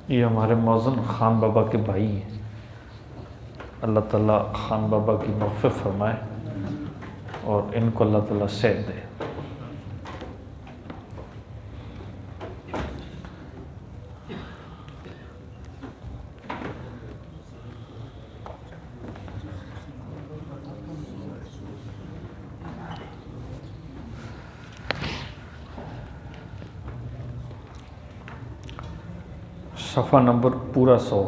یہ ہمارے موزن خان بابا کے بھائی ہیں، اللہ تعالیٰ خان بابا کی مغفرت فرمائے اور ان کو اللہ تعالیٰ صحت دے۔ صفحہ نمبر پورا 100۔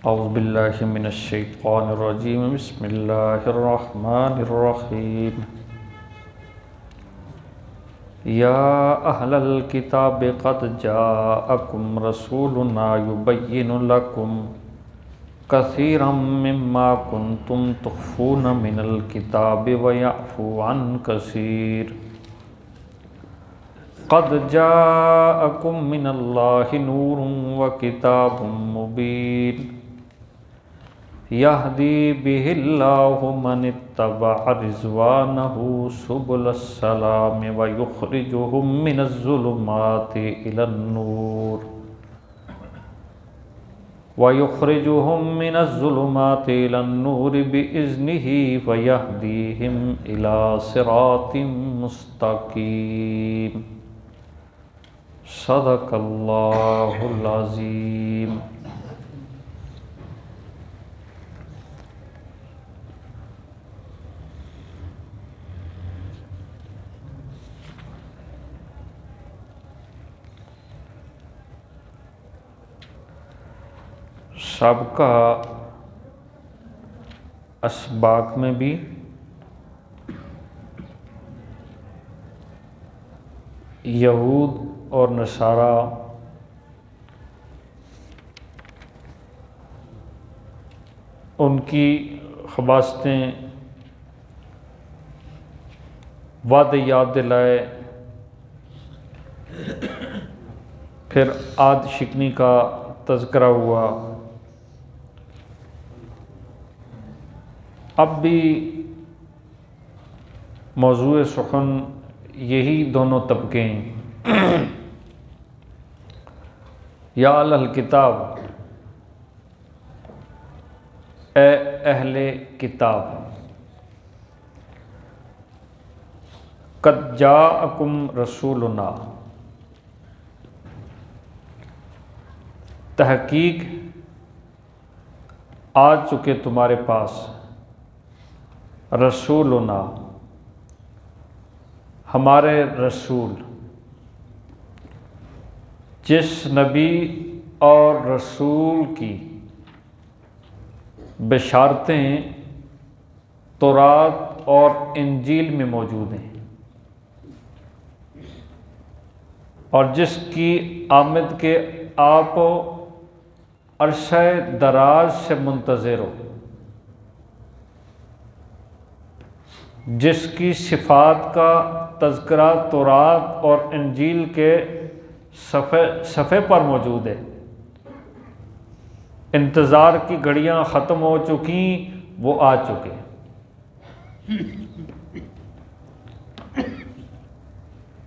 اعوذ باللہ من الشیطان الرجیم، بسم اللہ الرحمن الرحیم۔ یا اہل الکتاب قد جاءکم رسولنا یبین لکم کثیرا مما کنتم تخفون من الکتاب ویعفو عن کثیر۔ قد جاءکم من اللہ نور وکتاب مبین یہدی بہ اللہ من اتبع رضوانہ سبل السلام ویخرجہم من الظلمات الی النور بإذنہ ویہدیہم الی صراط مستقیم۔ صدق اللہ العظیم۔ سابقہ اسباق میں بھی یہود اور نصارہ ان کی خباثتیں وعدے یاد دلائے، پھر عاد شکنی کا تذکرہ ہوا۔ اب بھی موضوع سخن یہی دونوں طبقے ہیں۔ یا اہل الکتاب، اے اہل کتاب، قد جاءکم رسولنا، تحقیق آ چکے تمہارے پاس، رسولنا ہمارے رسول، جس نبی اور رسول کی بشارتیں تورات اور انجیل میں موجود ہیں، اور جس کی آمد کے آپ عرصہ دراز سے منتظر ہو، جس کی صفات کا تذکرہ تورات اور انجیل کے صفحے پر موجود ہے۔ انتظار کی گھڑیاں ختم ہو چکیں، وہ آ چکے۔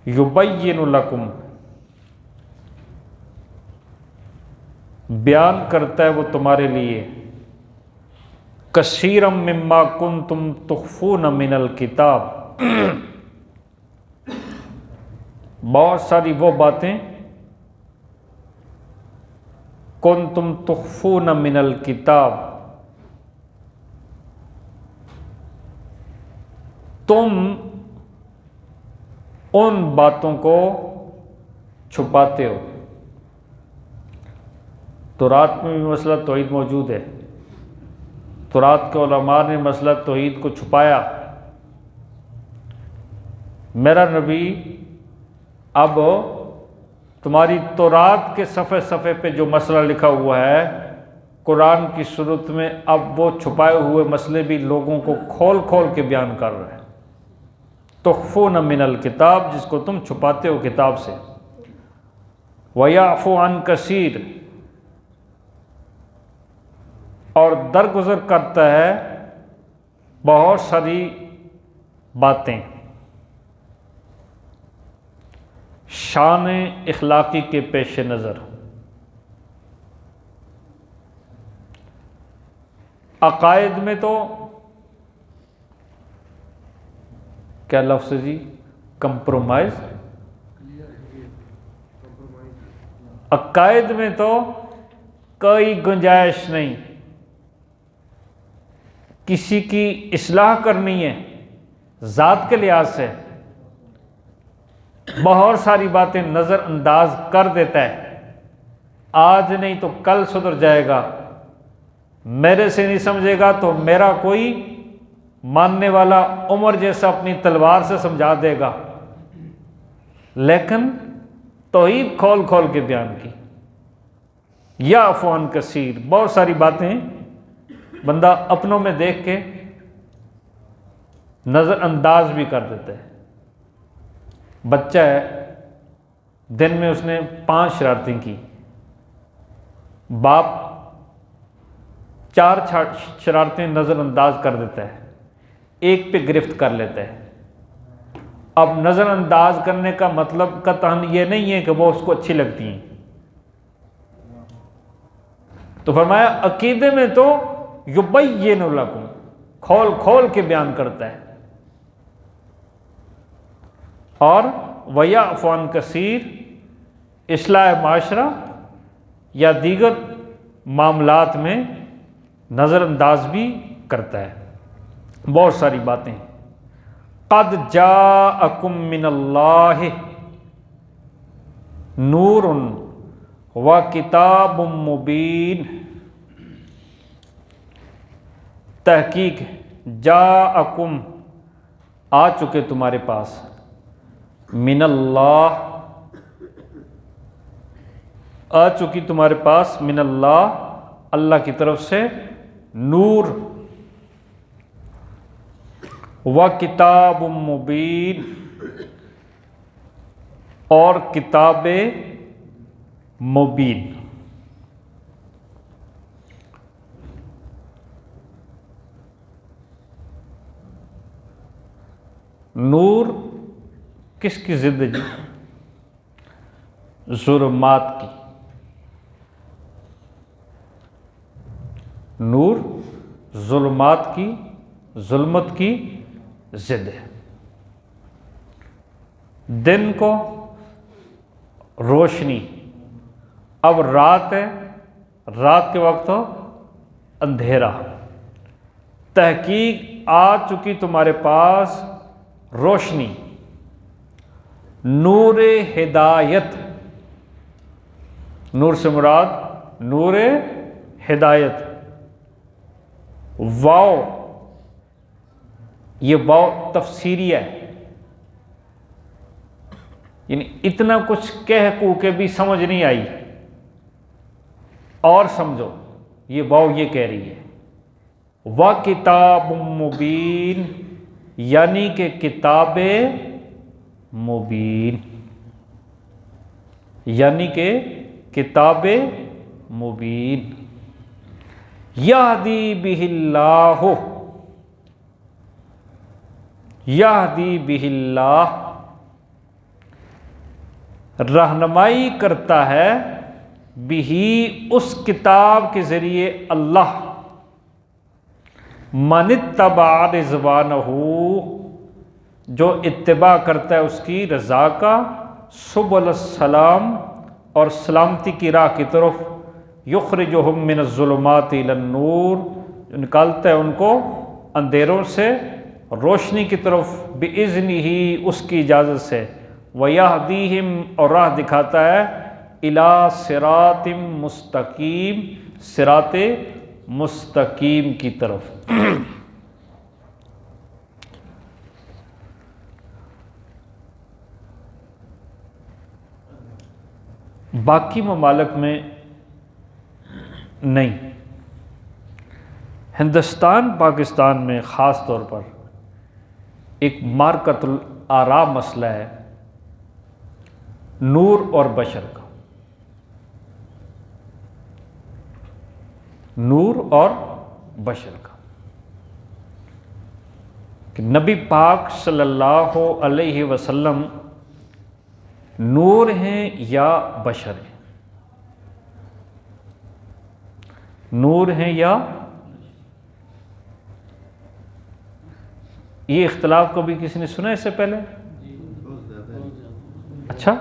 یبین لکم، بیان کرتا ہے وہ تمہارے لیے، کثیرا مما کنتم تخفون من الکتاب، بہت ساری وہ باتیں کنتم تخفون من الکتاب، تم ان باتوں کو چھپاتے ہو۔ تورات میں بھی مسئلہ توحید موجود ہے، تورات کے علماء نے مسئلہ توحید کو چھپایا۔ میرا نبی اب تمہاری تورات کے صفحے پہ جو مسئلہ لکھا ہوا ہے، قرآن کی صورت میں اب وہ چھپائے ہوئے مسئلے بھی لوگوں کو کھول کھول کے بیان کر رہے ہیں۔ تخفون من الکتاب، جس کو تم چھپاتے ہو کتاب سے، وَيَعْفُو عَنْ كَثِيرٍ، اور درگزر کرتا ہے بہت ساری باتیں۔ شان اخلاقی کے پیش نظر عقائد میں تو کیا لفظ ہے جی؟ کمپرومائز۔ عقائد میں تو کوئی گنجائش نہیں، کسی کی اصلاح کرنی ہے ذات کے لحاظ سے بہت ساری باتیں نظر انداز کر دیتا ہے، آج نہیں تو کل سدھر جائے گا، میرے سے نہیں سمجھے گا تو میرا کوئی ماننے والا عمر جیسا اپنی تلوار سے سمجھا دے گا، لیکن توحید کھول کھول کے بیان کی۔ یا عفوان کثیر، بہت ساری باتیں بندہ اپنوں میں دیکھ کے نظر انداز بھی کر دیتا ہے۔ بچہ ہے، دن میں اس نے 5 شرارتیں کی، باپ 4 شرارتیں نظر انداز کر دیتا ہے، ایک پہ گرفت کر لیتا ہے۔ اب نظر انداز کرنے کا مطلب قطعاً یہ نہیں ہے کہ وہ اس کو اچھی لگتی ہیں، تو فرمایا عقیدے میں تو یبین لکم، کھول کھول کے بیان کرتا ہے، اور ویعفو عن کثیر، اصلاح معاشرہ یا دیگر معاملات میں نظر انداز بھی کرتا ہے۔ بہت ساری باتیں، قد جاءکم من اللہ نور و کتاب مبین، تحقیق جاءکم آ چکے تمہارے پاس، من اللہ آ چکی تمہارے پاس، من اللہ اللہ کی طرف سے، نور و کتاب مبین اور کتاب مبین۔ نور کس کی ضد ہے جی؟ ظلمات کی۔ نور ظلمات کی، ظلمت کی ضد ہے۔ دن کو روشنی، اب رات ہے، رات کے وقت ہو اندھیرا، تحقیق آ چکی تمہارے پاس روشنی، نور ہدایت، نور سے مراد نور ہدایت، واو، یہ واو تفسیریہ ہے، یعنی اتنا کچھ کہہ کو کے بھی سمجھ نہیں آئی، اور سمجھو یہ واو یہ کہہ رہی ہے، وَكِتَابٌ مُبِین، یعنی کہ کتاب مبین، یعنی کہ کتاب مبین، یہدی بہ اللہ، یہدی بہ اللہ، رہنمائی کرتا ہے، بہی اس کتاب کے ذریعے اللہ، من اتبع رضوانہ، جو اتباع کرتا ہے اس کی رضا کا، سبل السلام، اور سلامتی کی راہ کی طرف، یخرجہم من الظلمات الی النور، جو نکالتا ہے ان کو اندھیروں سے روشنی کی طرف، بإذنہ، اس کی اجازت سے، ویہدیہم، اور راہ دکھاتا ہے، الی صراط مستقیم، صراط مستقیم کی طرف۔ باقی ممالک میں نہیں، ہندوستان پاکستان میں خاص طور پر ایک مارکۃ الآراء مسئلہ ہے، نور اور بشر کا، نور اور بشر کا، کہ نبی پاک صلی اللہ علیہ وسلم نور ہیں یا بشر ہیں؟ نور ہیں یا یہ اختلاف کبھی کسی نے سنا اس سے پہلے؟ اچھا،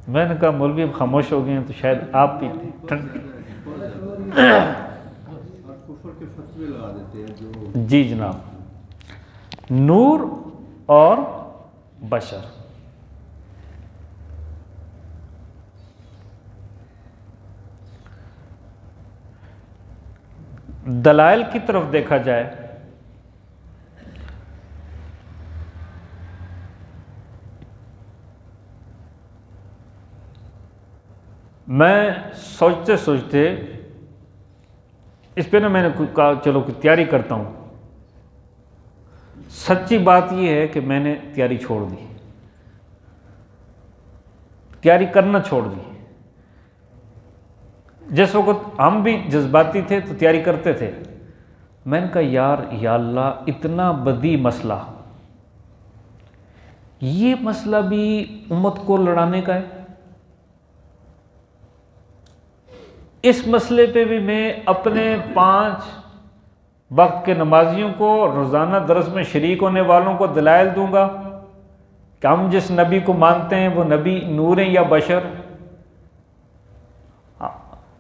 میں نے کہا مولوی اب خاموش ہو گئے ہیں تو شاید آپ بھی جی جناب، نور اور بشر، دلائل کی طرف دیکھا جائے میں سوچتے سوچتے اس پہ میں نے کہا چلو کوئی تیاری کرتا ہوں۔ سچی بات یہ ہے کہ میں نے تیاری چھوڑ دی، تیاری کرنا چھوڑ دی۔ جس وقت ہم بھی جذباتی تھے تو تیاری کرتے تھے، میں نے کہا یار یا اللہ اتنا بدی مسئلہ، یہ مسئلہ بھی امت کو لڑانے کا ہے، اس مسئلے پہ بھی میں اپنے 5 وقت کے نمازیوں کو روزانہ درس میں شریک ہونے والوں کو دلائل دوں گا کہ ہم جس نبی کو مانتے ہیں وہ نبی نور ہیں یا بشر؟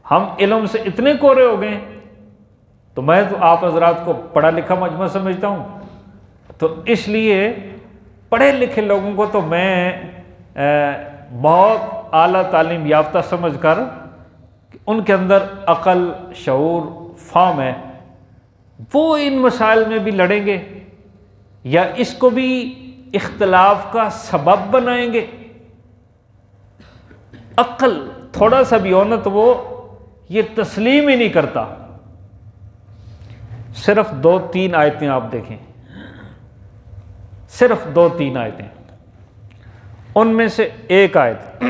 ہم علم سے اتنے کورے ہو گئے، تو میں تو آپ حضرات کو پڑھا لکھا مجمع سمجھتا ہوں، تو اس لیے پڑھے لکھے لوگوں کو تو میں بہت اعلیٰ تعلیم یافتہ سمجھ کر ان کے اندر عقل، شعور، فہم ہے، وہ ان مسائل میں بھی لڑیں گے یا اس کو بھی اختلاف کا سبب بنائیں گے؟ عقل تھوڑا سا بھی ہو نا تو وہ یہ تسلیم ہی نہیں کرتا۔ صرف 2-3 آیتیں آپ دیکھیں، صرف 2-3 آیتیں، ان میں سے ایک آیت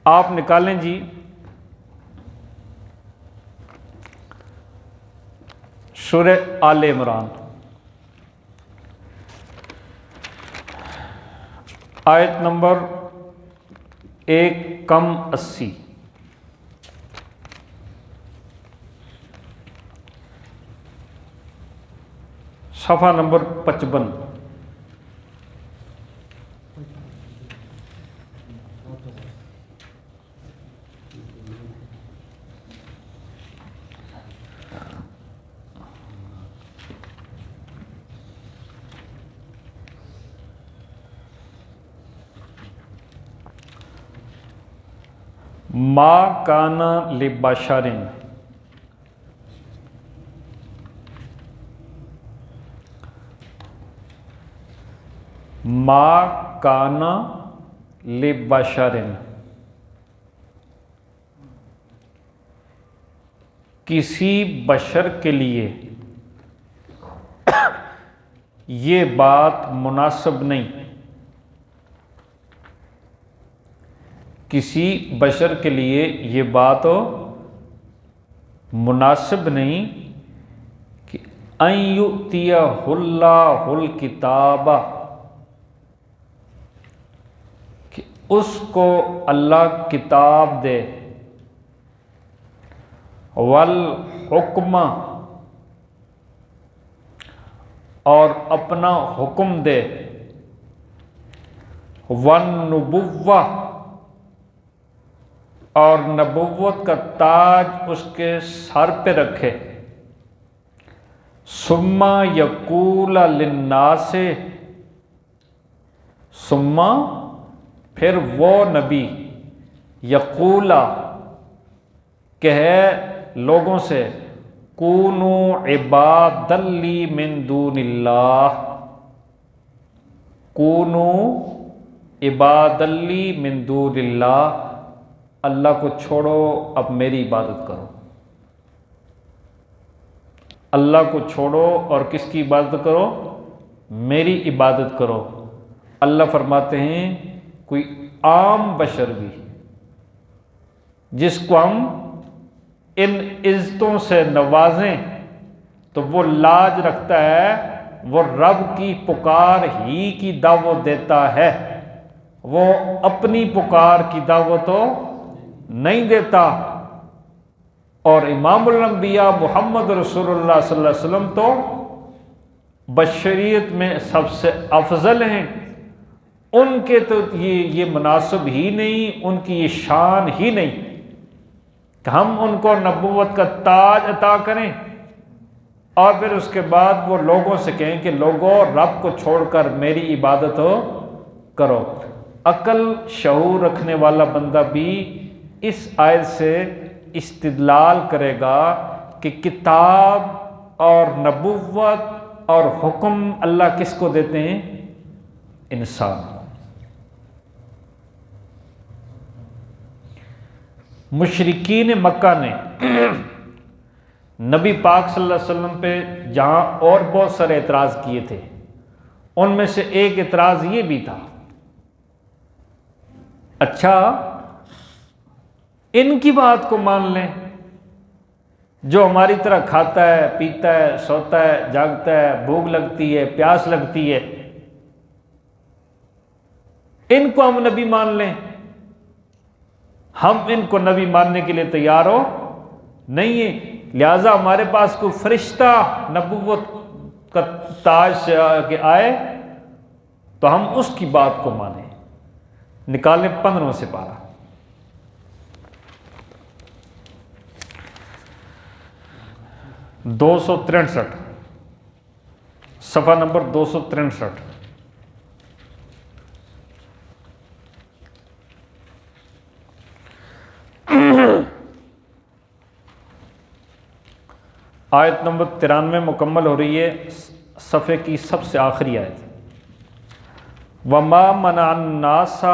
آپ نکالیں جی، سورہ آل عمران آیت نمبر 180، صفحہ نمبر 55۔ ما کان لبشر، ما کان لبشر، کسی بشر کے لیے یہ بات مناسب نہیں، کسی بشر کے لیے یہ بات مناسب نہیں کہ ان یؤتیہ اللہ الکتاب، کہ اس کو اللہ کتاب دے، والحکم، اور اپنا حکم دے، والنبوہ، اور نبوت کا تاج اس کے سر پہ رکھے، ثم یقول للناس، ثم پھر وہ نبی، یقول کہے لوگوں سے، کونوا عبادا لی من دون اللہ، کونوا عبادا لی من دون اللہ، اللہ کو چھوڑو اب میری عبادت کرو، اللہ کو چھوڑو اور کس کی عبادت کرو؟ میری عبادت کرو۔ اللہ فرماتے ہیں کوئی عام بشر بھی جس کو ہم ان عزتوں سے نوازیں تو وہ لاج رکھتا ہے، وہ رب کی پکار ہی کی دعوت دیتا ہے، وہ اپنی پکار کی دعوت نہیں دیتا، اور امام الانبیاء محمد رسول اللہ صلی اللہ علیہ وسلم تو بشریت میں سب سے افضل ہیں، ان کے تو یہ مناسب ہی نہیں، ان کی یہ شان ہی نہیں کہ ہم ان کو نبوت کا تاج عطا کریں اور پھر اس کے بعد وہ لوگوں سے کہیں کہ لوگوں رب کو چھوڑ کر میری عبادت کرو۔ عقل شعور رکھنے والا بندہ بھی اس آیت سے استدلال کرے گا کہ کتاب اور نبوت اور حکم اللہ کس کو دیتے ہیں؟ انسان کو۔ مشرکین مکہ نے نبی پاک صلی اللہ علیہ وسلم پہ جہاں اور بہت سارے اعتراض کیے تھے، ان میں سے ایک اعتراض یہ بھی تھا، اچھا ان کی بات کو مان لیں جو ہماری طرح کھاتا ہے، پیتا ہے، سوتا ہے، جاگتا ہے، بھوک لگتی ہے، پیاس لگتی ہے، ان کو ہم نبی مان لیں؟ ہم ان کو نبی ماننے کے لیے تیار ہو نہیں ہیں، لہذا ہمارے پاس کوئی فرشتہ نبوت کا تاج سے کے آئے تو ہم اس کی بات کو مانیں۔ نکالیں 15 سے پارہ، دو سو 63، صفحہ نمبر 263۔ آیت نمبر 93 مکمل ہو رہی ہے، صفحے کی سب سے آخری آیت۔ وَمَا مَنَعَ النَّاسَ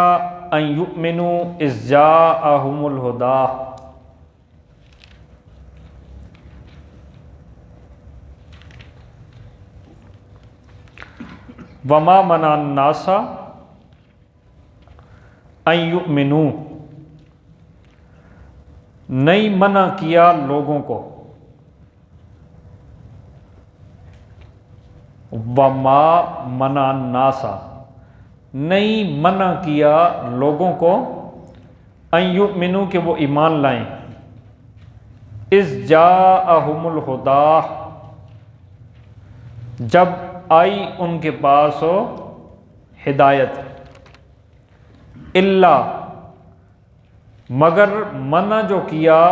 أَن يُؤْمِنُوا إِذْ جَاءَهُمُ الْهُدَىٰ۔ وَمَا مَنَعَ النَّاسَ أَن يُؤْمِنُوا، نہیں منع کیا لوگوں کو، وَمَا مَنَعَ النَّاسَ، نہیں منع کیا لوگوں کو، ان یؤمنوا کہ وہ ایمان لائیں، اذ جاءہم الہدیٰ، جب آئی ان کے پاس ہو ہدایت، الا، مگر منع جو کیا،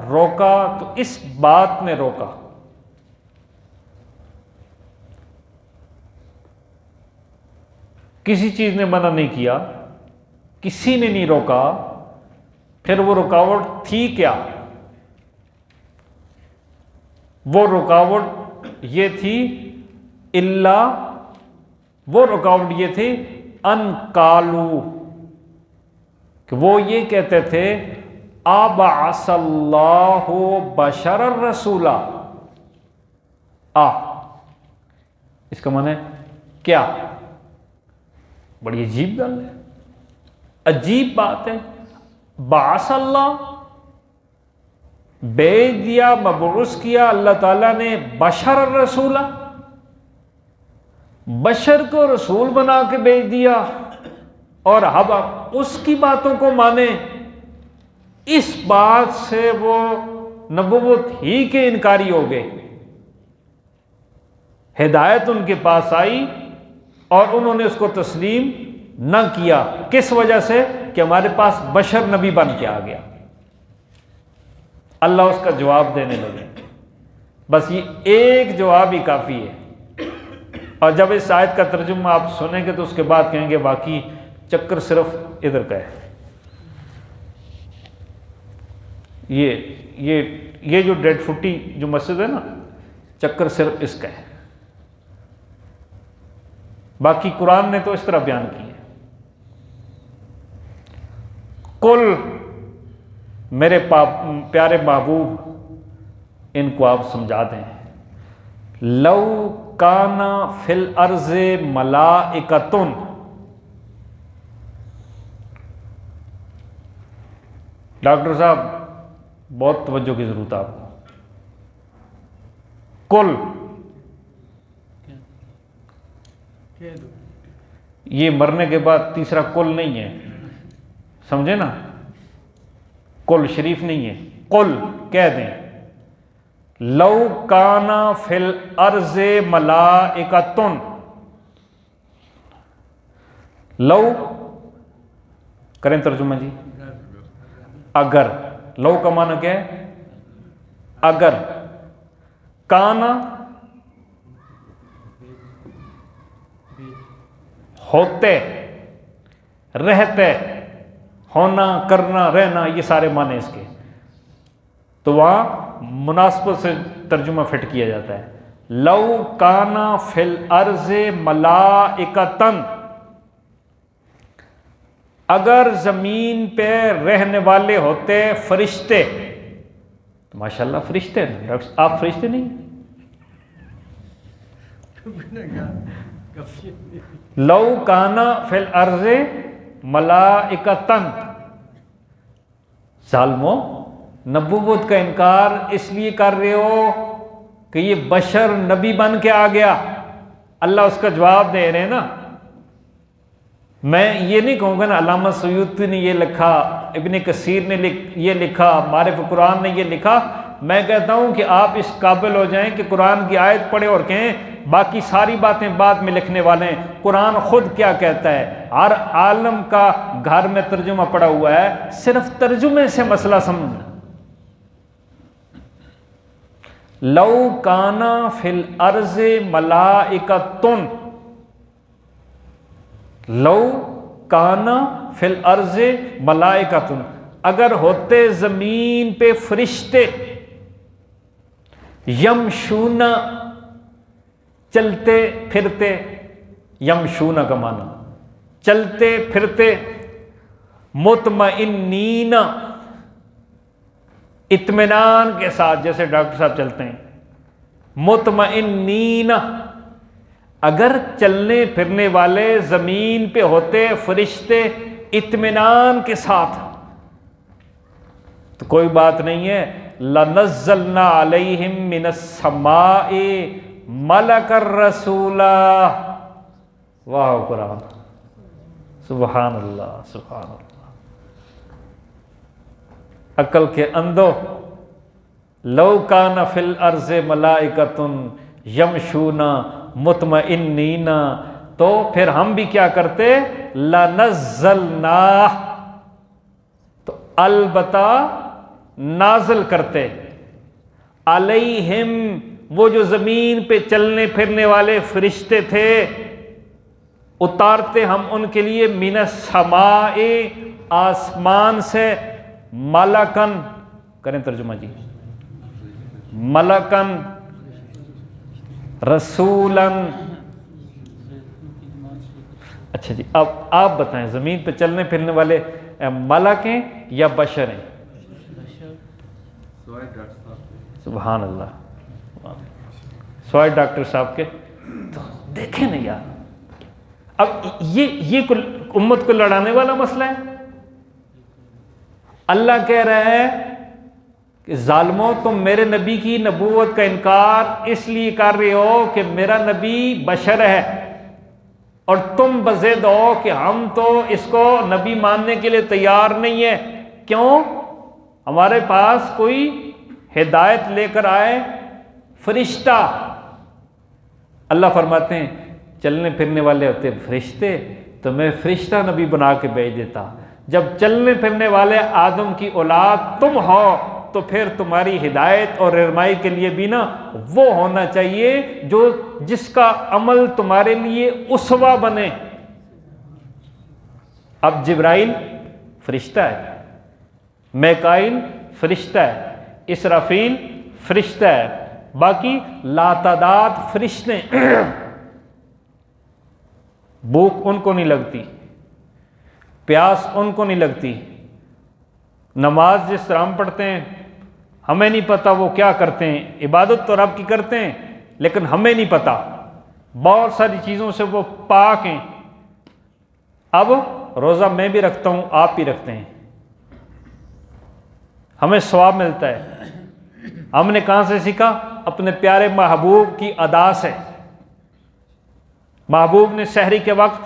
روکا تو اس بات نے روکا، کسی چیز نے منع نہیں کیا، کسی نے نہیں روکا، پھر وہ رکاوٹ تھی کیا؟ وہ رکاوٹ یہ تھی، الا، وہ رکاوٹ یہ تھی، ان قالو، کہ وہ یہ کہتے تھے، ابعث اللہ بشر الرسول، اس کا معنی کیا؟ بڑی عجیب گل ہے، عجیب بات ہے، بعث اللہ، بھیج دیا، مبعوث کیا اللہ تعالیٰ نے بشر الرسول، بشر کو رسول بنا کے بھیج دیا، اور اب آپ اس کی باتوں کو مانیں، اس بات سے وہ نبوت ہی کے انکاری ہو گئے۔ ہدایت ان کے پاس آئی اور انہوں نے اس کو تسلیم نہ کیا، کس وجہ سے؟ کہ ہمارے پاس بشر نبی بن کے آ گیا۔ اللہ اس کا جواب دینے لگے، بس یہ ایک جواب ہی کافی ہے، اور جب اس آیت کا ترجمہ آپ سنیں گے تو اس کے بعد کہیں گے واقعی چکر صرف ادھر کا ہے، یہ جو ڈیڈ فٹی جو مسجد ہے نا، چکر صرف اس کا ہے، باقی قرآن نے تو اس طرح بیان کی ہے۔ قل، میرے پیارے محبوب ان کو آپ سمجھا دیں، لو کان فی الارض ملائکۃ، ڈاکٹر صاحب بہت توجہ کی ضرورت ہے آپ کو۔ قل، یہ مرنے کے بعد تیسرا کل نہیں ہے، سمجھے نا، کل شریف نہیں ہے، قل کہہ دیں لو کان فی الارض ملائکۃ، لو کریں ترجمہ جی، اگر، لو کا معنی کیا ہے؟ اگر، کانا ہوتے، رہتے، ہونا، کرنا، رہنا، یہ سارے معنی اس کے، تو وہاں مناسبت سے ترجمہ فٹ کیا جاتا ہے، لو کانا فی الارض ملائکۃ، اگر زمین پہ رہنے والے ہوتے فرشتے، تو ماشاءاللہ فرشتے ہیں، آپ فرشتے نہیں؟ لو کانا فی الارض ملائکۃ، ظالمو نبوت کا انکار اس لیے کر رہے ہو کہ یہ بشر نبی بن کے آ گیا، اللہ اس کا جواب دے رہے ہیں نا۔ میں یہ نہیں کہوں گا نا علامہ سیوطی نے یہ لکھا، ابن کثیر نے یہ لکھا، معرف قرآن نے یہ لکھا، میں کہتا ہوں کہ آپ اس قابل ہو جائیں کہ قرآن کی آیت پڑھیں اور کہیں باقی ساری باتیں بعد میں لکھنے والے ہیں، قرآن خود کیا کہتا ہے۔ ہر عالم کا گھر میں ترجمہ پڑا ہوا ہے، صرف ترجمے سے مسئلہ سمجھنا۔ لو کانا فی الارض ملائکۃ، لو کانا فی الارض ملائکۃ، اگر ہوتے زمین پہ فرشتے، یمشون چلتے پھرتے، یمشون کا معنی چلتے پھرتے، مطمئنین اطمینان کے ساتھ، جیسے ڈاکٹر صاحب چلتے ہیں، مطمئنین، اگر چلنے پھرنے والے زمین پہ ہوتے فرشتے اطمینان کے ساتھ، تو کوئی بات نہیں ہے، لَنَزَّلْنَا عَلَيْهِم مِّنَ السَّمَاءِ مَلَكًا رَسُولًا۔ واہ قرآن، سبحان اللہ، سبحان اللہ، عقل کے اندھو، لو کان فی الارض ملائکۃ یمشون مطمئنین، تو پھر ہم بھی کیا کرتے، لنزلنا، تو البتہ نازل کرتے، علیہم، وہ جو زمین پہ چلنے پھرنے والے فرشتے تھے، اتارتے ہم ان کے لیے، من السماء، آسمان سے، ملکن، کریں ترجمہ جی، ملکن رسولن۔ اچھا جی، اب آپ بتائیں زمین پہ چلنے پھرنے والے ملک ہیں یا بشر ہیں؟ سبحان اللہ، سوائے ڈاکٹر صاحب کے، تو دیکھیں نا یار، اب یہ امت کو لڑانے والا مسئلہ ہے۔ اللہ کہہ رہا ہے کہ ظالموں، تم میرے نبی کی نبوت کا انکار اس لیے کر رہے ہو کہ میرا نبی بشر ہے، اور تم بضد ہو کہ ہم تو اس کو نبی ماننے کے لیے تیار نہیں ہے۔ کیوں؟ ہمارے پاس کوئی ہدایت لے کر آئے فرشتہ۔ اللہ فرماتے ہیں چلنے پھرنے والے ہوتے فرشتے، تو میں فرشتہ نبی بنا کے بھیج دیتا۔ جب چلنے پھرنے والے آدم کی اولاد تم ہو، تو پھر تمہاری ہدایت اور رہنمائی کے لیے بھی نا وہ ہونا چاہیے جس کا عمل تمہارے لیے اسوہ بنے۔ اب جبرائیل فرشتہ ہے، میکائیل فرشتہ ہے، اسرافیل فرشتہ ہے، باقی لاتعداد فرشتے، بھوک ان کو نہیں لگتی، پیاس ان کو نہیں لگتی۔ نماز جس طرح ہم پڑھتے ہیں، ہمیں نہیں پتہ وہ کیا کرتے ہیں، عبادت تو رب کی کرتے ہیں لیکن ہمیں نہیں پتہ، بہت ساری چیزوں سے وہ پاک ہیں۔ اب روزہ میں بھی رکھتا ہوں، آپ بھی رکھتے ہیں، ہمیں ثواب ملتا ہے۔ ہم نے کہاں سے سیکھا؟ اپنے پیارے محبوب کی ادا سے۔ محبوب نے سحری کے وقت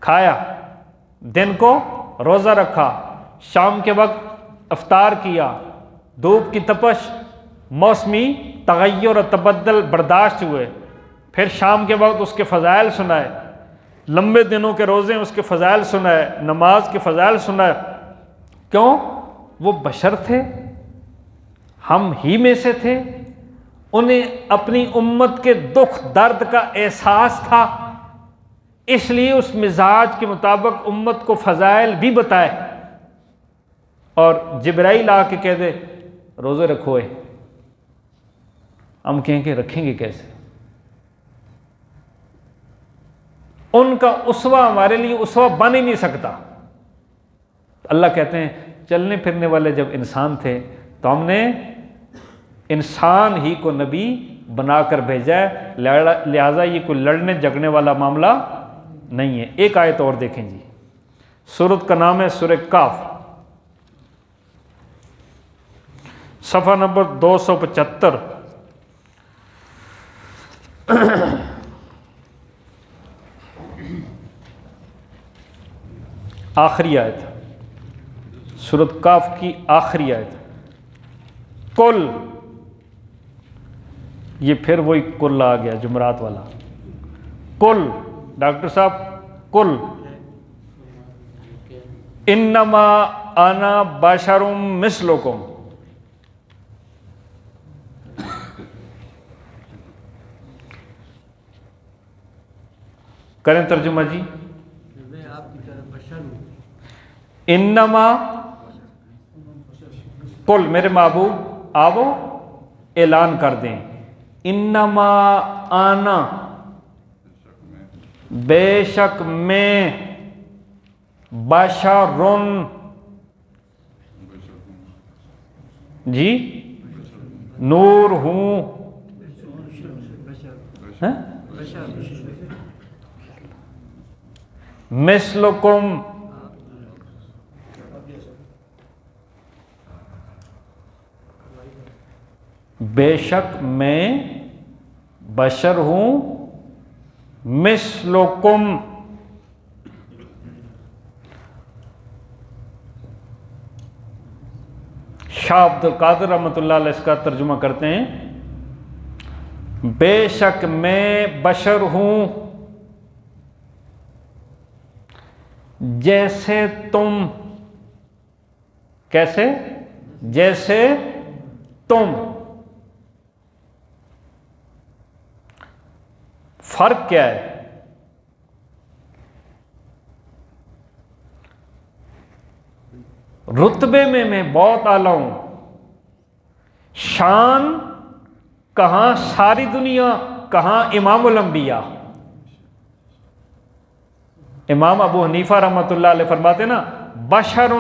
کھایا، دن کو روزہ رکھا، شام کے وقت افطار کیا، دھوپ کی تپش، موسمی تغیر و تبدل برداشت ہوئے، پھر شام کے وقت اس کے فضائل سنائے، لمبے دنوں کے روزے اس کے فضائل سنائے، نماز کے فضائل سنائے۔ کیوں؟ وہ بشر تھے، ہم ہی میں سے تھے، انہیں اپنی امت کے دکھ درد کا احساس تھا، اس لیے اس مزاج کے مطابق امت کو فضائل بھی بتائے۔ اور جبرائیل آ کے کہہ دے روزے رکھو، ہم کہیں کہ رکھیں گے کیسے؟ ان کا اسوہ ہمارے لیے اسوہ بن ہی نہیں سکتا۔ اللہ کہتے ہیں چلنے پھرنے والے جب انسان تھے تو ہم نے انسان ہی کو نبی بنا کر بھیجا ہے، لہذا یہ کوئی لڑنے جھگڑنے والا معاملہ نہیں ہے۔ ایک آیت اور دیکھیں جی، سورت کا نام ہے سورہ کاف، صفحہ نمبر 275، آخری آیت، سورۃ کاف کی آخری آیت، کل، یہ پھر وہی کل آ گیا جمعرات والا، کل، ڈاکٹر صاحب کل، انما انا بشر مثلکم، کریں ترجمہ جی، انما قل، میرے محبوب آو اعلان کر دیں، انما آنا، بے شک میں، بشرن، جی نور ہوں، مثلکم، بے شک میں بشر ہوں، مثلکم، شاہ عبد القادر رحمۃ اللہ علیہ اس کا ترجمہ کرتے ہیں، بے شک میں بشر ہوں جیسے تم، کیسے؟ جیسے تم، فرق کیا ہے؟ رتبے میں بہت اعلیٰ ہوں، شان کہاں ساری دنیا، کہاں امام الانبیاء۔ امام ابو حنیفہ رحمۃ اللہ علیہ فرماتے ہیں نا، بشر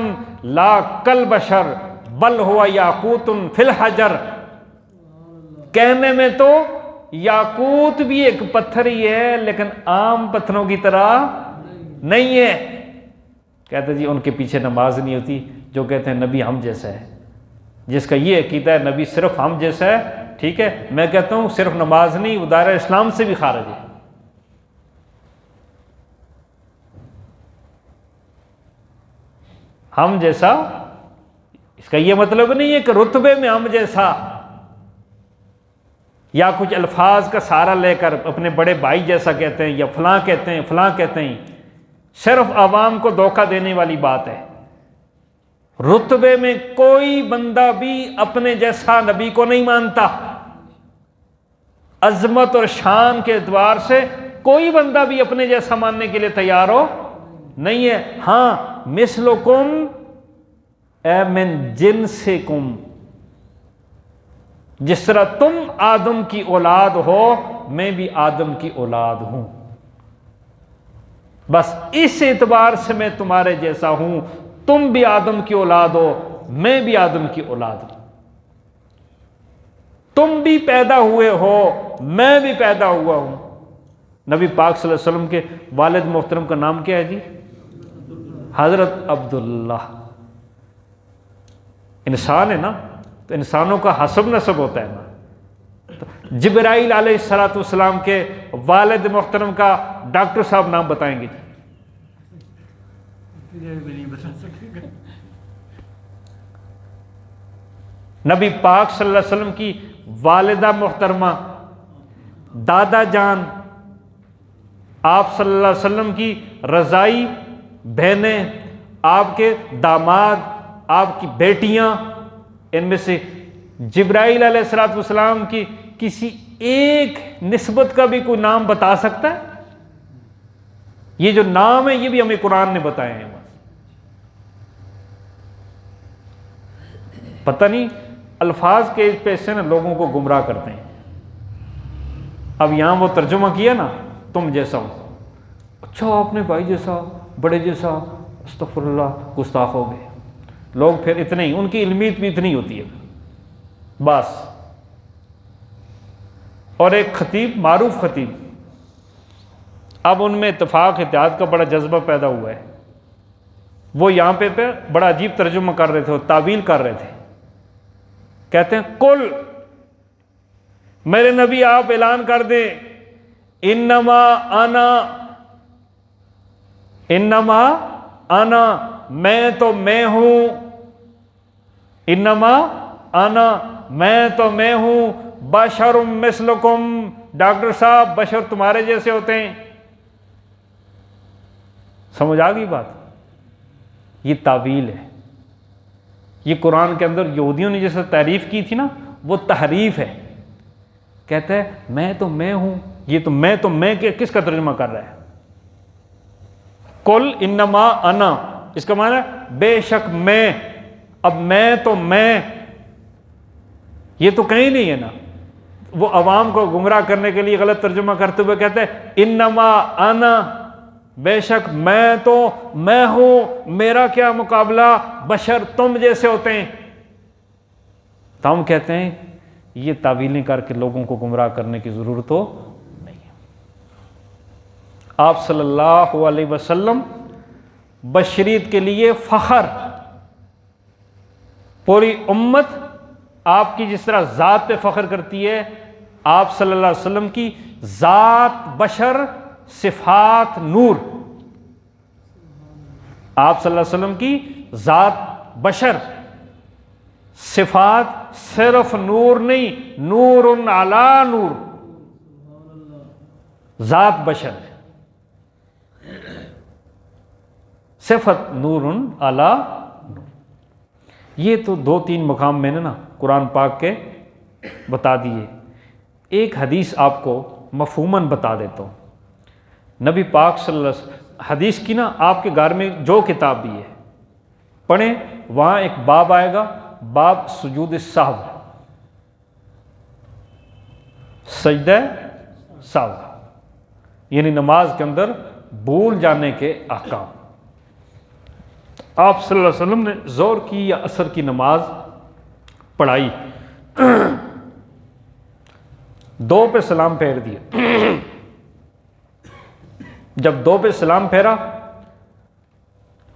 لا کل بشر بل ہوا یاقوت فی الحجر، کہنے میں تو یاقوت بھی ایک پتھر ہی ہے لیکن عام پتھروں کی طرح نہیں ہے۔ کہتے جی ان کے پیچھے نماز نہیں ہوتی جو کہتے ہیں نبی ہم جیسا ہے، جس کا یہ عقیدہ ہے نبی صرف ہم جیسا ہے، ٹھیک ہے، میں کہتا ہوں صرف نماز نہیں، وہ دائرہ اسلام سے بھی خارج ہے۔ ہم جیسا، اس کا یہ مطلب نہیں ہے کہ رتبے میں ہم جیسا، یا کچھ الفاظ کا سہارا لے کر اپنے بڑے بھائی جیسا کہتے ہیں، یا فلاں کہتے ہیں فلاں کہتے ہیں، صرف عوام کو دھوکہ دینے والی بات ہے۔ رتبے میں کوئی بندہ بھی اپنے جیسا نبی کو نہیں مانتا، عظمت اور شان کے اعتبار سے کوئی بندہ بھی اپنے جیسا ماننے کے لیے تیار ہو نہیں ہے۔ ہاں مثلکم اے من جنسکم، جس طرح تم آدم کی اولاد ہو میں بھی آدم کی اولاد ہوں، بس اس اعتبار سے میں تمہارے جیسا ہوں، تم بھی آدم کی اولاد ہو میں بھی آدم کی اولاد ہوں، تم بھی پیدا ہوئے ہو میں بھی پیدا ہوا ہوں۔ نبی پاک صلی اللہ علیہ وسلم کے والد محترم کا نام کیا ہے جی؟ حضرت عبداللہ۔ انسان ہے نا تو انسانوں کا حسب نسب ہوتا ہے نا، تو جبرائیل علیہ الصلوۃ والسلام کے والد محترم کا ڈاکٹر صاحب نام بتائیں گے جی؟ نبی پاک صلی اللہ علیہ وسلم کی والدہ محترمہ، دادا جان، آپ صلی اللہ علیہ وسلم کی رضائی بہنیں، آپ کے داماد، آپ کی بیٹیاں، ان میں سے جبرائیل علیہ السلام کی کسی ایک نسبت کا بھی کوئی نام بتا سکتا ہے؟ یہ جو نام ہے یہ بھی ہمیں قرآن نے بتائے ہیں. بس پتہ نہیں الفاظ کے پیسے نا لوگوں کو گمراہ کرتے ہیں. اب یہاں وہ ترجمہ کیا نا، تم جیسا ہو، اچھا آپ نے بھائی جیسا، بڑے جیسا، استغفر اللہ، گستاخ ہو گئے لوگ. پھر اتنے ہی ان کی علمیت بھی اتنی ہوتی ہے بس. اور ایک خطیب، معروف خطیب، اب ان میں اتفاق اتحاد کا بڑا جذبہ پیدا ہوا ہے. وہ یہاں پہ بڑا عجیب ترجمہ کر رہے تھے اور تعویل کر رہے تھے. کہتے ہیں کل، میرے نبی آپ اعلان کر دیں، انما انا، میں تو میں ہوں، انما انا، میں تو میں ہوں، بشر مثلکم، ڈاکٹر صاحب بشر تمہارے جیسے ہوتے ہیں. سمجھ آ گئی بات؟ یہ تعویل ہے. یہ قرآن کے اندر یہودیوں نے جیسے تعریف کی تھی نا، وہ تحریف ہے. کہتا ہے میں تو میں ہوں، یہ تو میں کس کا ترجمہ کر رہا ہے؟ قل انما انا، اس کا معنی ہے بے شک میں. اب میں تو میں، یہ تو کہیں نہیں ہے نا. وہ عوام کو گمراہ کرنے کے لیے غلط ترجمہ کرتے ہوئے کہتے ہیں انما انا، بے شک میں تو میں ہوں، میرا کیا مقابلہ بشر تم جیسے ہوتے ہیں. تو ہم کہتے ہیں یہ تعویلیں کر کے لوگوں کو گمراہ کرنے کی ضرورت ہو نہیں ہے. آپ صلی اللہ علیہ وسلم بشریت کے لیے فخر، پوری امت آپ کی جس طرح ذات پہ فخر کرتی ہے، آپ صلی اللہ علیہ وسلم کی ذات بشر، صفات نور. آپ صلی اللہ علیہ وسلم کی ذات بشر، صفات صرف نور نہیں، نور علی نور. ذات بشر، صفت نور علی نور. یہ تو 2-3 مقام میں نے نا قرآن پاک کے بتا دیے. ایک حدیث آپ کو مفہوماً بتا دیتا ہوں. نبی پاک صلی اللہ علیہ وسلم، حدیث کی نا آپ کے گھر میں جو کتاب بھی ہے پڑھیں، وہاں ایک باب آئے گا، باب سجود السہو، سجدہ سہو، یعنی نماز کے اندر بھول جانے کے احکام. آپ صلی اللہ علیہ وسلم نے ظہر کی یا عصر کی نماز پڑھائی، 2 پہ سلام پھیر دیا. جب 2 پہ سلام پھیرا،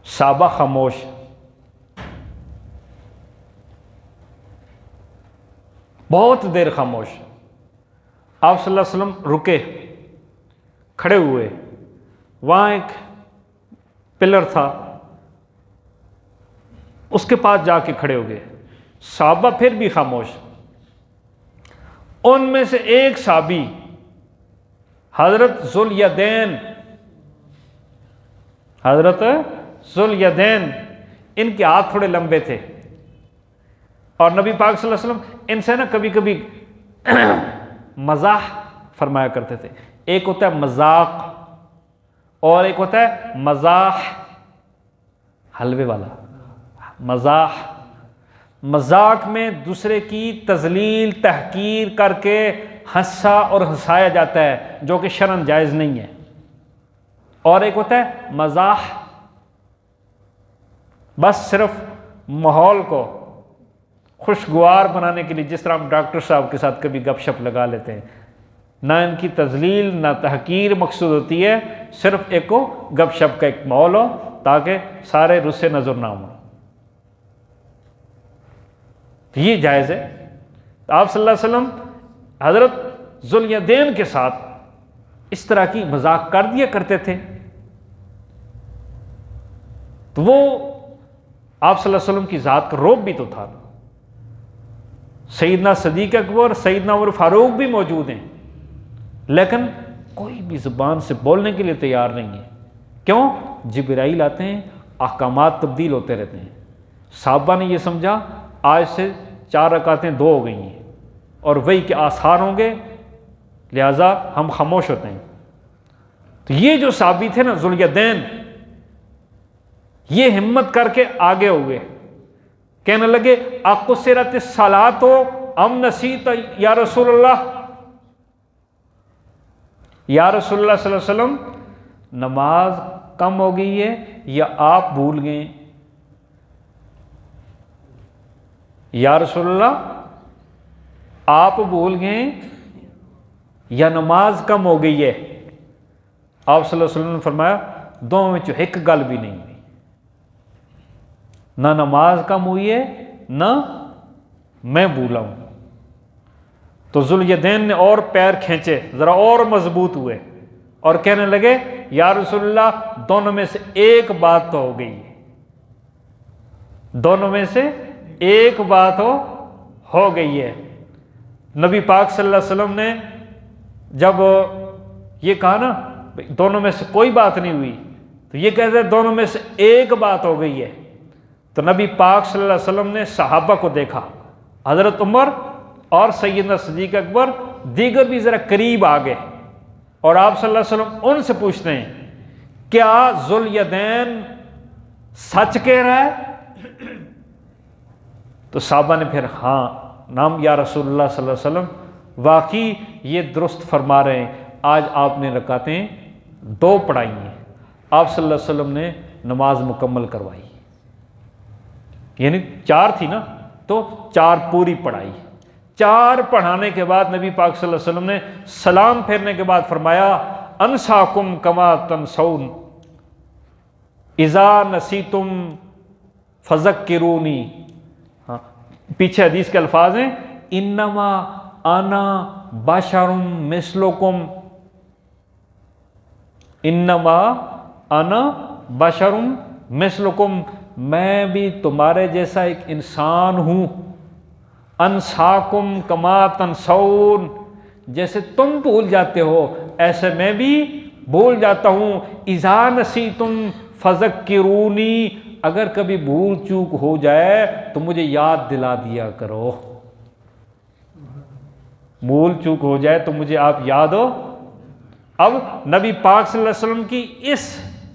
صحابہ خاموش، بہت دیر خاموش. آپ صلی اللہ علیہ وسلم رکے، کھڑے ہوئے، وہاں ایک پلر تھا، اس کے پاس جا کے کھڑے ہو گئے. صحابہ پھر بھی خاموش. ان میں سے ایک صحابی حضرت ذوالیدین، ان کے ہاتھ تھوڑے لمبے تھے، اور نبی پاک صلی اللہ علیہ وسلم ان سے نا کبھی کبھی مزاح فرمایا کرتے تھے. ایک ہوتا ہے مذاق اور ایک ہوتا ہے مزاح، حلوے والا مزاح. مذاق میں دوسرے کی تذلیل تحقیر کر کے ہنسا اور ہنسایا جاتا ہے، جو کہ شرعاً جائز نہیں ہے. اور ایک ہوتا ہے مزاح، بس صرف ماحول کو خوشگوار بنانے کے لیے، جس طرح ہم ڈاکٹر صاحب کے ساتھ کبھی گپ شپ لگا لیتے ہیں. نہ ان کی تذلیل نہ تحقیر مقصود ہوتی ہے، صرف ایک کو گپ شپ کا ایک ماحول ہو تاکہ سارے رسے نظر نہ ہوں. یہ جائز ہے. آپ صلی اللہ علیہ وسلم حضرت ذوالیدین کے ساتھ اس طرح کی مذاق کر دیا کرتے تھے. تو وہ آپ صلی اللہ علیہ وسلم کی ذات کا روب بھی تو تھا. سیدنا صدیق اکبر، سیدنا عمر فاروق بھی موجود ہیں، لیکن کوئی بھی زبان سے بولنے کے لیے تیار نہیں ہے. کیوں؟ جبرائیل آتے ہیں، احکامات تبدیل ہوتے رہتے ہیں. صحابہ نے یہ سمجھا آج سے 4 رکعتیں 2 ہو گئی ہیں اور وہی کے آثار ہوں گے، لہٰذا ہم خاموش ہوتے ہیں. تو یہ جو صحابی تھے نا ذوالیدین، یہ ہمت کر کے آگے ہوئے، کہنے لگے اقصرت الصلاۃ ام نسیت یا رسول اللہ، یا رسول اللہ صلی اللہ علیہ وسلم نماز کم ہو گئی ہے یا آپ بھول گئے؟ یا رسول اللہ آپ بھول گئے یا نماز کم ہو گئی ہے؟ آپ صلی اللہ علیہ وسلم نے فرمایا دونوں میں ایک گل بھی نہیں ہوئی، نہ نماز کم ہوئی ہے نہ میں بھولا ہوں. تو ذوالیدین نے اور پیر کھینچے، ذرا اور مضبوط ہوئے اور کہنے لگے یا رسول اللہ دونوں میں سے ایک بات تو ہو گئی ہے، دونوں میں سے ایک بات ہو گئی ہے. نبی پاک صلی اللہ علیہ وسلم نے جب یہ کہا نا دونوں میں سے کوئی بات نہیں ہوئی، تو یہ کہتے ہیں دونوں میں سے ایک بات ہو گئی ہے. تو نبی پاک صلی اللہ علیہ وسلم نے صحابہ کو دیکھا، حضرت عمر اور سیدنا صدیق اکبر، دیگر بھی ذرا قریب آ گئے، اور آپ صلی اللہ علیہ وسلم ان سے پوچھتے ہیں کیا ذوالیدین سچ کہہ رہا ہے؟ تو صحابہ نے پھر ہاں نام یا رسول اللہ صلی اللہ علیہ وسلم واقعی یہ درست فرما رہے ہیں. آج آپ نے رکعتیں 2 پڑھائی ہیں، آپ صلی اللہ علیہ وسلم نے نماز مکمل کروائی، یعنی 4 تھی نا تو 4 پوری پڑھائی. 4 پڑھانے کے بعد نبی پاک صلی اللہ علیہ وسلم نے سلام پھیرنے کے بعد فرمایا انساکم کما تنسون اذا نسیتم فذکرونی. ہاں پیچھے حدیث کے الفاظ ہیں انما انا بشر مثلکم، انما انا بشر مثلکم، میں بھی تمہارے جیسا ایک انسان ہوں. انساکم کما تنسون، جیسے تم بھول جاتے ہو ایسے میں بھی بھول جاتا ہوں. اذا نسیتم فذکرونی، اگر کبھی بھول چوک ہو جائے تو مجھے یاد دلا دیا کرو، بھول چوک ہو جائے تو مجھے آپ یاد ہو. اب نبی پاک صلی اللہ علیہ وسلم کی اس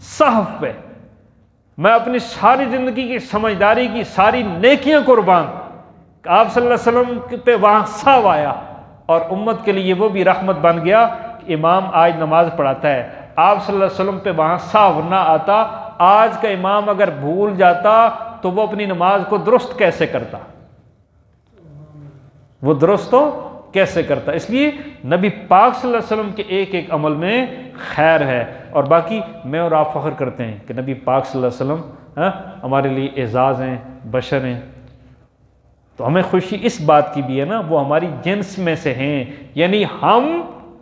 صحف پہ میں اپنی ساری زندگی کی سمجھداری کی ساری نیکیاں قربان، آپ صلی اللہ علیہ وسلم پہ وہاں صاحب آیا اور امت کے لیے وہ بھی رحمت بن گیا کہ امام آج نماز پڑھاتا ہے. آپ صلی اللہ علیہ وسلم پہ وہاں صاحب نہ آتا، آج کا امام اگر بھول جاتا تو وہ اپنی نماز کو درست کیسے کرتا، وہ درست تو کیسے کرتا. اس لیے نبی پاک صلی اللہ علیہ وسلم کے ایک ایک عمل میں خیر ہے. اور باقی میں اور آپ فخر کرتے ہیں کہ نبی پاک صلی اللہ علیہ وسلم ہمارے لیے اعزاز ہیں، بشر ہیں. تو ہمیں خوشی اس بات کی بھی ہے نا وہ ہماری جنس میں سے ہیں، یعنی ہم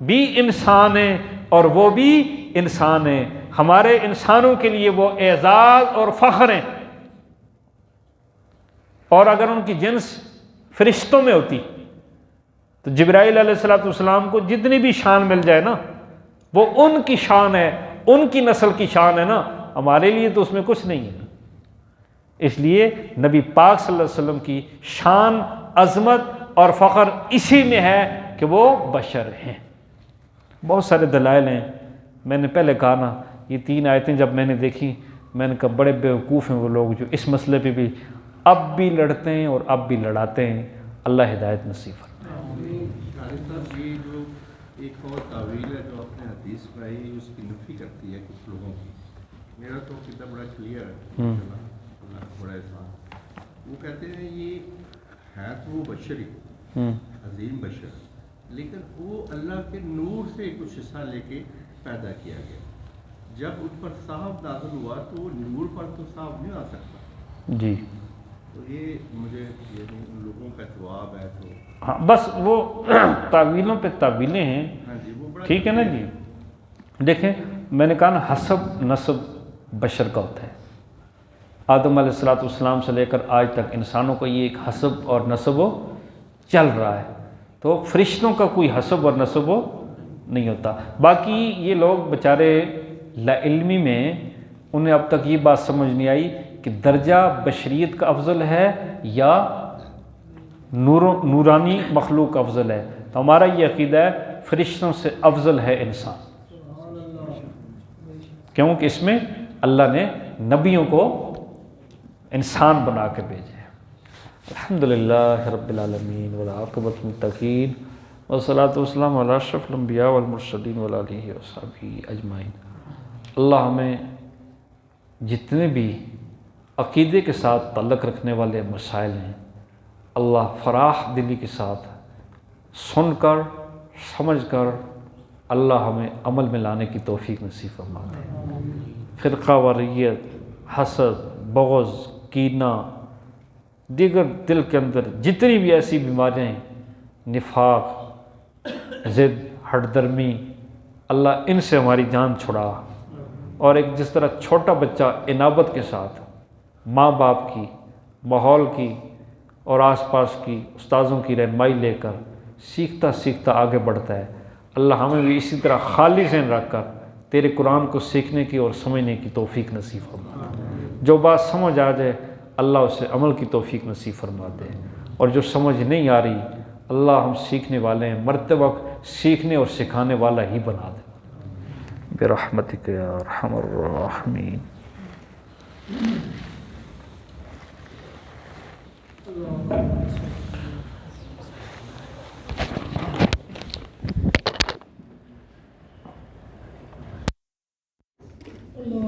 بھی انسان ہیں اور وہ بھی انسان ہیں. ہمارے انسانوں کے لیے وہ اعزاز اور فخر ہیں. اور اگر ان کی جنس فرشتوں میں ہوتی تو جبرائیل علیہ السلام کو جتنی بھی شان مل جائے نا وہ ان کی شان ہے، ان کی نسل کی شان ہے نا، ہمارے لیے تو اس میں کچھ نہیں ہے. اس لیے نبی پاک صلی اللہ علیہ وسلم کی شان، عظمت اور فخر اسی میں ہے کہ وہ بشر ہیں. بہت سارے دلائل ہیں. میں نے پہلے کہا نا یہ 3 آیتیں جب میں نے دیکھی میں نے کہا بڑے بیوقوف ہیں وہ لوگ جو اس مسئلے پہ بھی اب بھی لڑتے ہیں اور اب بھی لڑاتے ہیں. اللہ ہدایت نصیب فرمائے. یہ جو ایک اور تعویل ہے جو آپ نے حدیث میں آئی اس کی نفی کرتی ہے کچھ لوگوں کی. میرا تو کتنا بڑا کلیئر ہے، بڑا احسان. وہ کہتے ہیں یہ ہے تو وہ بشری عظیم بشر، لیکن وہ اللہ کے نور سے کچھ حصہ لے کے پیدا کیا گیا. جب اس پر صاحب نازل ہوا تو وہ نور پر تو صاحب نہیں آ سکتا. جی تو یہ مجھے یعنی ان لوگوں کا جواب ہے. تو ہاں بس وہ تعویلوں پہ تعویلیں ہیں. ہاں جی وہ بڑا ٹھیک ہے نا جی. دیکھیں میں نے کہا نا حسب نسب بشر کا ہوتا ہے. آدم علیہ السلام سے لے کر آج تک انسانوں کا یہ ایک حسب اور نسب و چل رہا ہے، تو فرشتوں کا کوئی حسب اور نسب و نہیں ہوتا۔ باقی یہ لوگ بیچارے لا علمی میں انہیں اب تک یہ بات سمجھ نہیں آئی کہ درجہ بشریت کا افضل ہے یا نورانی مخلوق افضل ہے۔ تو ہمارا یہ عقیدہ ہے فرشتوں سے افضل ہے انسان، کیونکہ اس میں اللہ نے نبیوں کو انسان بنا کے بھیجے۔ الحمدللہ رب العالمین والعاقبۃ للمتقین والصلاۃ والسلام علی اشرف الانبیاء والمرسلین وعلی آلہ وصحبہ اجمعین۔ اللہ ہمیں جتنے بھی عقیدے کے ساتھ تعلق رکھنے والے مسائل ہیں، اللہ فراخ دلی کے ساتھ سن کر سمجھ کر اللہ ہمیں عمل میں لانے کی توفیق نصیب فرما دے۔ فرقہ واریت، حسد، بغض، کینہ، دیگر دل کے اندر جتنی بھی ایسی بیماریاں ہیں، نفاق، ضد، ہٹ درمی، اللہ ان سے ہماری جان چھڑا، اور ایک جس طرح چھوٹا بچہ انابت کے ساتھ ماں باپ کی، ماحول کی اور آس پاس کی استاذوں کی رہنمائی لے کر سیکھتا سیکھتا آگے بڑھتا ہے، اللہ ہمیں بھی اسی طرح خالی ذہن رکھ کر تیرے قرآن کو سیکھنے کی اور سمجھنے کی توفیق نصیب فرما۔ جو بات سمجھ آ جائے اللہ اسے عمل کی توفیق نصیب فرما دے، اور جو سمجھ نہیں آ رہی اللہ ہم سیکھنے والے ہیں، مرتے وقت سیکھنے اور سکھانے والا ہی بنا دے برحمتک یا ارحم الراحمین۔